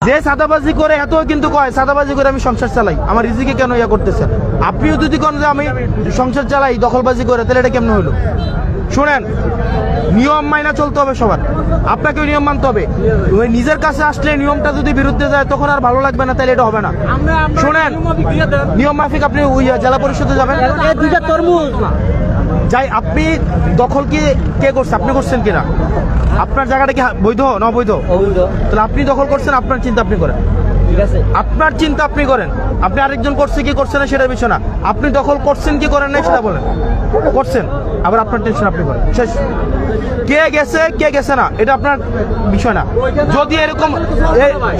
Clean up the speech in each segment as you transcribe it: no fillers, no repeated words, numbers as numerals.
যে সাদাবাজি করে এত কিন্তু কয় সাদাবাজি করে আমি সংসার চালাই, আমার রিজিকে কেন ইয়া করতেছেন? আপনিও যদি কোন যে আমি সংসার চালাই দখলবাজি করে, তাহলে এটা কেমন হলো? শুনেন, নিয়ম মাইনা চলতে হবে সবার, আপনাকেও নিয়ম মানতে হবে। ওই নিজের কাছে আসলে নিয়মটা যদি বিরুদ্ধে যায় তখন আর ভালো লাগবে না, তাহলে এটা হবে না। শুনেন, নিয়ম মাফিক আপনি ওই জেলা পরিষদে যাবেন, যাই আপনি দখল কি কে করছে? আপনি করছেন কিনা? আপনার জায়গাটা কি বৈধ না অবৈধ? তাহলে আপনি দখল করছেন, আপনার চিন্তা আপনি করেন, আপনার চিন্তা আপনি করেন। আপনি আরেকজন করছে কি করছে না সেটার বিষয় না, আপনি দখল করছেন কি করেন না সেটা বলেন। করছেন, আবার আপনার টেনশন আপনি করেন, শেষ। কে গেছে না এটা আপনার বিষয় না। যদি এরকম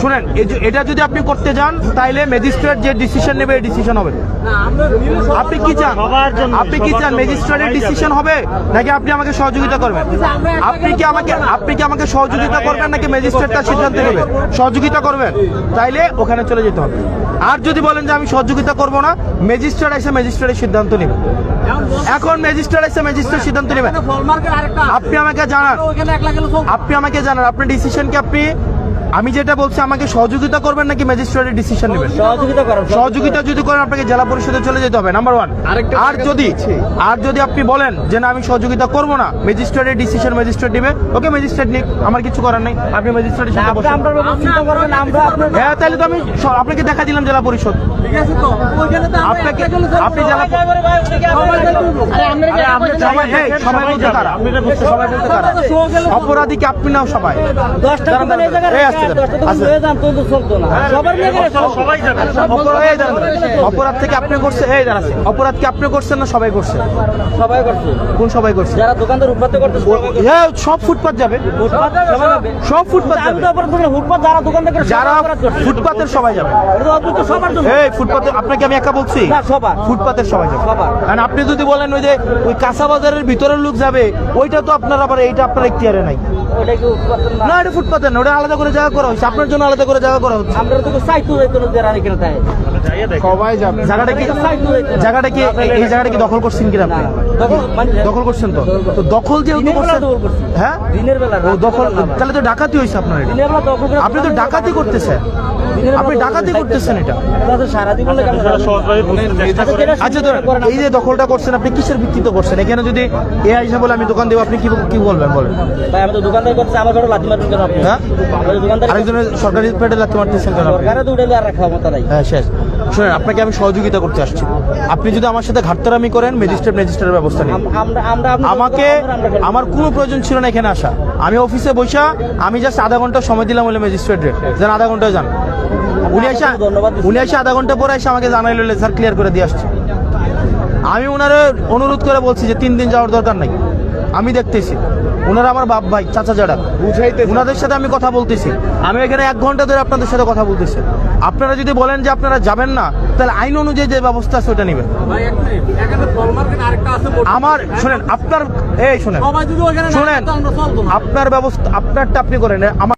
শুনেন, এটা যদি আপনি করতে যান তাইলে ম্যাজিস্ট্রেট যে ডিসিশন নেবে এই ডিসিশন হবে। আপনি কি চান? আপনি কি চান ম্যাজিস্ট্রেটের ডিসিশন হবে নাকি আপনি আমাকে সহযোগিতা করবেন? আপনি কি আমাকে সহযোগিতা করবেন নাকি ম্যাজিস্ট্রেট তার সিদ্ধান্ত নেবে? সহযোগিতা করবেন, তাইলে ওখানে চলে যেতে হবে। আর যদি বলেন যে আমি সহযোগিতা করব না, ম্যাজিস্ট্রেট এসে ম্যাজিস্ট্রেটের সিদ্ধান্ত নেবে। এখন ম্যাজিস্ট্রেট এসে ম্যাজিস্ট্রেট সিদ্ধান্ত নেবে। আপনি আমাকে জানান আপনার ডিসিশন কি? আপনি আমি যেটা বলছি আমাকে সহযোগিতা করবেন নাকি ম্যাজিস্ট্রেটের ডিসিশন নেবেন? সহযোগিতা যদি করেন আপনাকে জেলা পরিষদে চলে যেতে হবে, নাম্বার 1। আর যদি আপনি বলেন যে না আমি সহযোগিতা করব না, ম্যাজিস্ট্রেটের ডিসিশন ম্যাজিস্ট্রেট নেবে, ওকে ম্যাজিস্ট্রেট নিক, আমার কিছু করার নাই। আপনি ম্যাজিস্ট্রেটের সাথে বসেন। হ্যাঁ, তাহলে তো আমি আপনাকে দেখা দিলাম জেলা পরিষদ। আপনাকে আপনি জেলা অপরাধী কি আপনি নাও সবাই? অপরাধ থেকে আপনি করছেন, এই দাঁড়াচ্ছে অপরাধ কি আপনি করছেন না সবাই করছে? সবাই করছে। কোন সবাই করছে? যারা দোকানদার ফুটপাতে করতেছে সব ফুটপাত যাবে, সব ফুটপাত যাবে, যারা ফুটপাতের সবাই যাবে। এই ফুটপাতে আপনাকে আমি একা বলছি, ফুটপাতের সবাই যাবে। কারণ আপনি যদি বলেন ওই যে ওই কাঁচা বাজারের ভিতরের লোক যাবে, ওইটা তো আপনার আবার এইটা আপনার এখতিয়ারে নাই। না, এটা ফুটপাতে না, ওটা আলাদা করে জায়গা করা হচ্ছে, আপনার জন্য আলাদা করে জায়গা করা হচ্ছে। সবাই যাবে। জায়গাটা কি এই জায়গাটা কি দখল করছেন কিনা? আপনি দখল করছেন তো? তো দখল যেহেতু করছেন, হ্যাঁ দিনের বেলা দখল, তাহলে তো ডাকাতি হয়েছে আপনার। আপনি তো ডাকাতি করতেছেন, আপনি ডাকাতি করতেছেন এটা। আচ্ছা ধরেন এই যে দখলটা করছেন আপনি কিসের ভিত্তিতে করছেন? এখানে যদি এ আইসা বলে আমি দোকান দেবো, আপনি কি বলবেন বলেন? ভাই আমি তো দোকানদার করতে আমার ঘরে লাথি মারবেন কেন আপনি? হ্যাঁ, আরেকজনের সরকারি পেটে লাথি মারতেছেন কেন? সরকারে তো উঠে আর রাখা মত নাই। হ্যাঁ, শেষ। শুনেন, আপনাকে আমি সহযোগিতা করতে আসছি। আপনি যদি আমার সাথে ঘাটতারামি করেন, ম্যাজিস্ট্রেটের ব্যবস্থা নেই। আমাকে আমার কোনো প্রয়োজন ছিল না এখানে আসা। আমি অফিসে বসা, আমি জাস্ট আধা ঘন্টা সময় দিলাম বলে ম্যাজিস্ট্রেটের যান আধা ঘন্টায় যান। উনি এসে আধা ঘন্টা পরে এসে আমাকে জানাইল স্যার ক্লিয়ার করে দিয়ে আসছে। আমি ওনারে অনুরোধ করে বলছি যে 3 দিন যাওয়ার দরকার নাই, আমি দেখতেছি। ওনারা আমার বাপ ভাই চাচা যারা, ওনাদের সাথে আমি কথা বলতেছি। আমি এখানে 1 ঘন্টা ধরে আপনাদের সাথে কথা বলতেছি। আপনারা যদি বলেন যে আপনারা যাবেন না, তাহলে আইন অনুযায়ী যে ব্যবস্থা আছে ওটা নেবেন। আমার শোনেন, আপনার এই শোনেন আপনার ব্যবস্থা আপনারটা আপনি করেন, আমার